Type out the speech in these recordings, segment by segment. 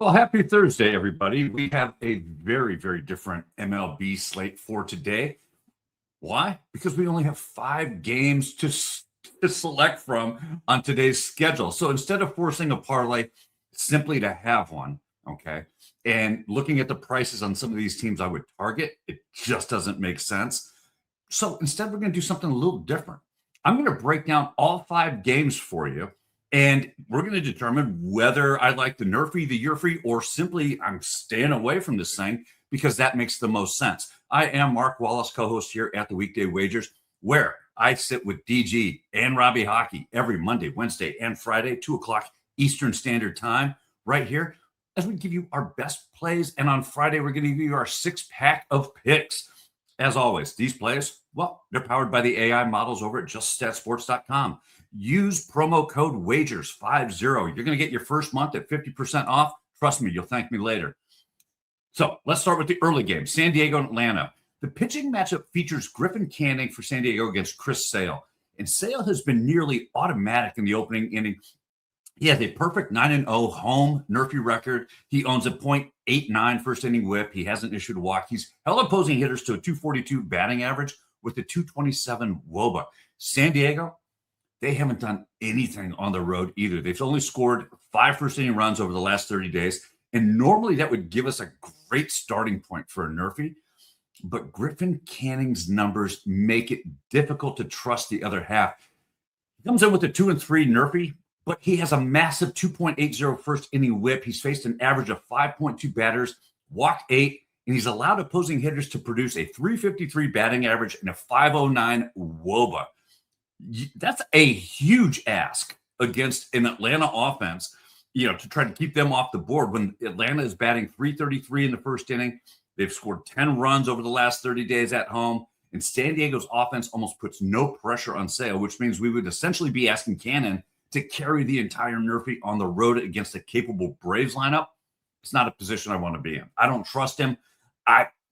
Well, happy Thursday, everybody. We have a very, very different MLB slate for today. Why? Because we only have 5 games to select from on today's schedule. So instead of forcing a parlay, simply to have one, okay? And looking at the prices on some of these teams I would target, it just doesn't make sense. So instead, we're going to do something a little different. I'm going to break down all 5 games for you, and we're going to determine whether I like the NRFI, the YRFI, or simply I'm staying away from this thing because that makes the most sense. I am Mark Wallis, co-host here at the Weekday Wagers, where I sit with DG and Robbie Hockey every Monday, Wednesday, and Friday, 2 o'clock Eastern Standard Time, right here, as we give you our best plays. And on Friday, we're going to give you our 6-pack of picks. As always, these plays, well, they're powered by the AI models over at juststatsports.com. Use promo code WAGERS50. You're going to get your first month at 50% off. Trust me, you'll thank me later. So let's start with the early game, San Diego and Atlanta. The pitching matchup features Griffin Canning for San Diego against Chris Sale. And Sale has been nearly automatic in the opening inning. He has a perfect 9-0 home NRFI record. He owns a .89 first inning whip. He hasn't issued a walk. He's held opposing hitters to a 242 batting average with a 227 WOBA. San Diego, they haven't done anything on the road either. They've only scored 5 first inning runs over the last 30 days. And normally that would give us a great starting point for a NRFI. But Griffin Canning's numbers make it difficult to trust the other half. He comes in with a 2-3 NRFI, but he has a massive 2.80 first inning whip. He's faced an average of 5.2 batters, walked 8, and he's allowed opposing hitters to produce a 353 batting average and a 509 WOBA. That's a huge ask against an Atlanta offense, to try to keep them off the board when Atlanta is batting 333 in the first inning. They've scored 10 runs over the last 30 days at home, and San Diego's offense almost puts no pressure on Sale, which means we would essentially be asking Cannon to carry the entire NRFI on the road against a capable Braves lineup. It's not a position I want to be in. I don't trust him.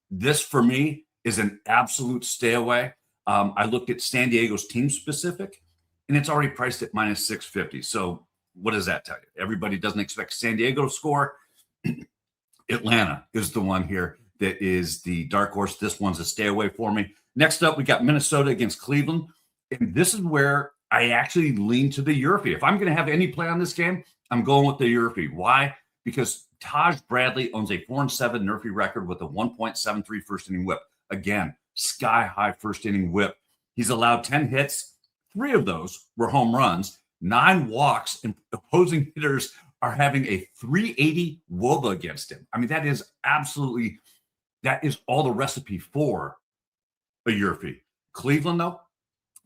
This, for me, is an absolute stay away. I looked at San Diego's team specific, and it's already priced at minus 650. So what does that tell you? Everybody doesn't expect San Diego to score. Atlanta is the one here that is the dark horse. This one's a stay away for me. Next up, we got Minnesota against Cleveland. And this is where I actually lean to the YRFI. If I'm going to have any play on this game, I'm going with the YRFI. Why? Because Taj Bradley owns a 4-7 NRFI record with a 1.73 first inning whip. Again, sky high first inning whip. He's allowed 10 hits. 3 of those were home runs, 9 walks, and opposing hitters are having a 380 WOBA against him. I mean, that is all the recipe for a YRFI. Cleveland, though,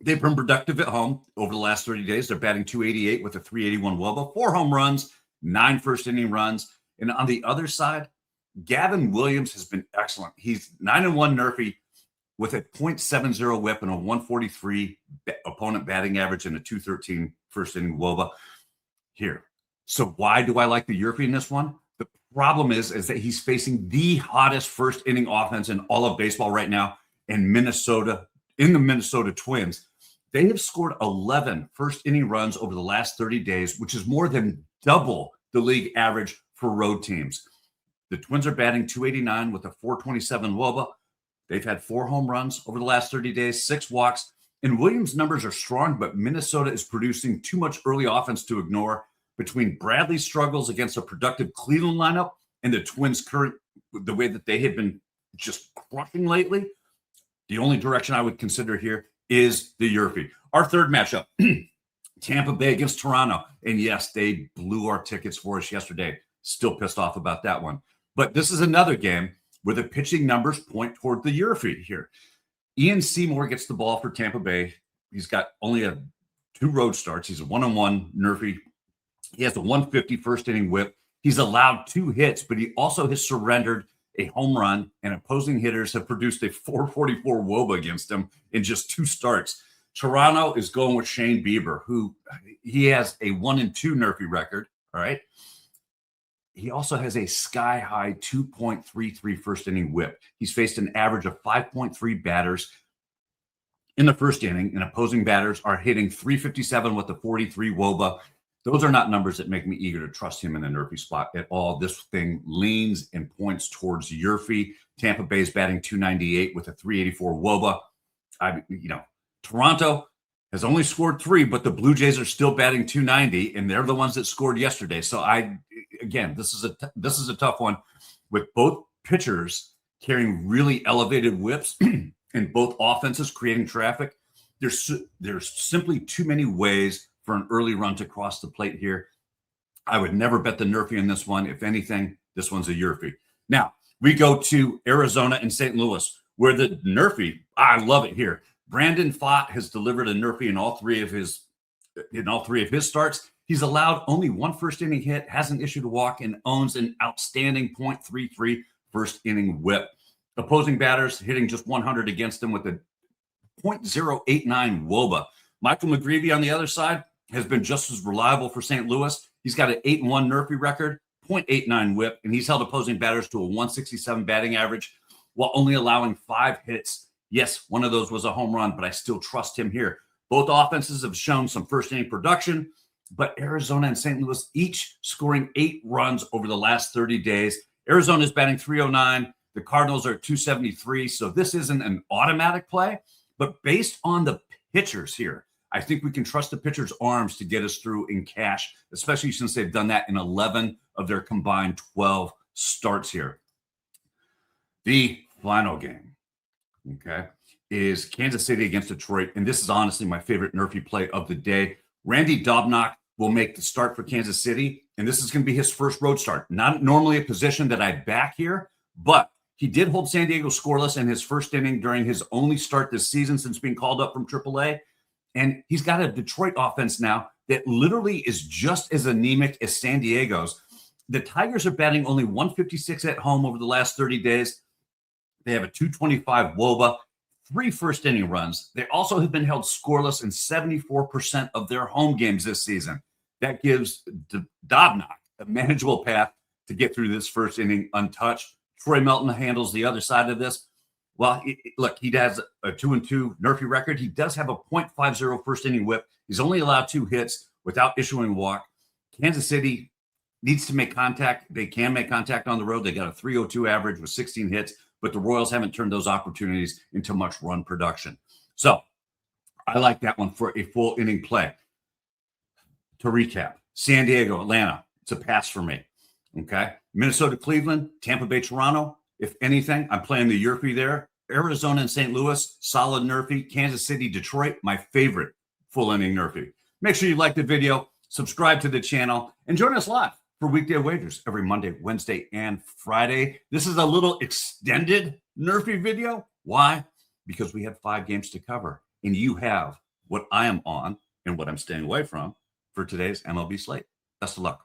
they've been productive at home over the last 30 days. They're batting 288 with a 381 WOBA, 4 home runs, 9 first inning runs. And on the other side, Gavin Williams has been excellent. He's 9-1 NRFI with a .70 whip and a 143 opponent batting average and a 213 first inning WOBA here. So why do I like the YRFI in this one? The problem is that he's facing the hottest first inning offense in all of baseball right now in Minnesota, in the Minnesota Twins. They have scored 11 first inning runs over the last 30 days, which is more than double the league average for road teams. The Twins are batting 289 with a 427 WOBA. They've had 4 home runs over the last 30 days, 6 walks, and Williams' numbers are strong, but Minnesota is producing too much early offense to ignore. Between Bradley's struggles against a productive Cleveland lineup and the Twins' the way that they have been just crushing lately, the only direction I would consider here is the YRFI. Our third matchup, Tampa Bay against Toronto. And yes, they blew our tickets for us yesterday. Still pissed off about that one. But this is another game where the pitching numbers point toward the YRFI here. Ian Seymour gets the ball for Tampa Bay. He's got only 2 road starts. He's a 1-on-1 NRFI. He has a 150 first inning whip. He's allowed 2 hits, but he also has surrendered a home run, and opposing hitters have produced a 444 WOBA against him in just 2 starts. Toronto is going with Shane Bieber, who he has a 1-2 NRFI record. All right. He also has a sky-high 2.33 first inning whip. He's faced an average of 5.3 batters in the first inning, and opposing batters are hitting 357 with a 43 WOBA. Those are not numbers that make me eager to trust him in the NRFI spot at all. This thing leans and points towards YRFI. Tampa Bay is batting 298 with a 384 WOBA. Toronto has only scored 3, but the Blue Jays are still batting 290, and they're the ones that scored yesterday. So this is a tough one with both pitchers carrying really elevated whips and both offenses creating traffic. There's simply too many ways for an early run to cross the plate here. I would never bet the NRFI in this one. If anything, this one's a YRFI. Now, we go to Arizona and St. Louis, where the NRFI, I love it here. Brandon Pfaadt has delivered a NRFI in all three of his starts. He's allowed only one first inning hit, hasn't issued a walk, and owns an outstanding .33 first inning whip. Opposing batters hitting just 100 against him with a .089 WOBA. Michael McGreevy on the other side has been just as reliable for St. Louis. He's got an 8-1 NRFI record, .89 whip, and he's held opposing batters to a 167 batting average while only allowing 5 hits. Yes, one of those was a home run, but I still trust him here. Both offenses have shown some first inning production, but Arizona and St. Louis each scoring 8 runs over the last 30 days. Arizona is batting 309. The Cardinals are at 273. So this isn't an automatic play, but based on the pitchers here, I think we can trust the pitchers' arms to get us through in cash, especially since they've done that in 11 of their combined 12 starts here. The final game, is Kansas City against Detroit. And this is honestly my favorite NRFI play of the day. Randy Dobnak will make the start for Kansas City, and this is going to be his first road start. Not normally a position that I back here, but he did hold San Diego scoreless in his first inning during his only start this season since being called up from AAA. And he's got a Detroit offense now that literally is just as anemic as San Diego's. The Tigers are batting only 156 at home over the last 30 days. They have a 225 WOBA, 3 first inning runs. They also have been held scoreless in 74% of their home games this season. That gives Dobnak a manageable path to get through this first inning untouched. Troy Melton handles the other side of this. Well, look, he has a 2-2 NRFI record. He does have a .50 first inning whip. He's only allowed 2 hits without issuing a walk. Kansas City needs to make contact. They can make contact on the road. They got a .302 average with 16 hits, but the Royals haven't turned those opportunities into much run production. So I like that one for a full inning play. To recap, San Diego, Atlanta, it's a pass for me. Okay. Minnesota, Cleveland, Tampa Bay, Toronto. If anything, I'm playing the YRFI there. Arizona and St. Louis, solid NRFI. Kansas City, Detroit, my favorite full inning NRFI. Make sure you like the video, subscribe to the channel, and join us live for Weekday Wagers every Monday, Wednesday, and Friday. This is a little extended NRFI video. Why? Because we have 5 games to cover, and you have what I am on and what I'm staying away from for today's MLB slate. Best of luck.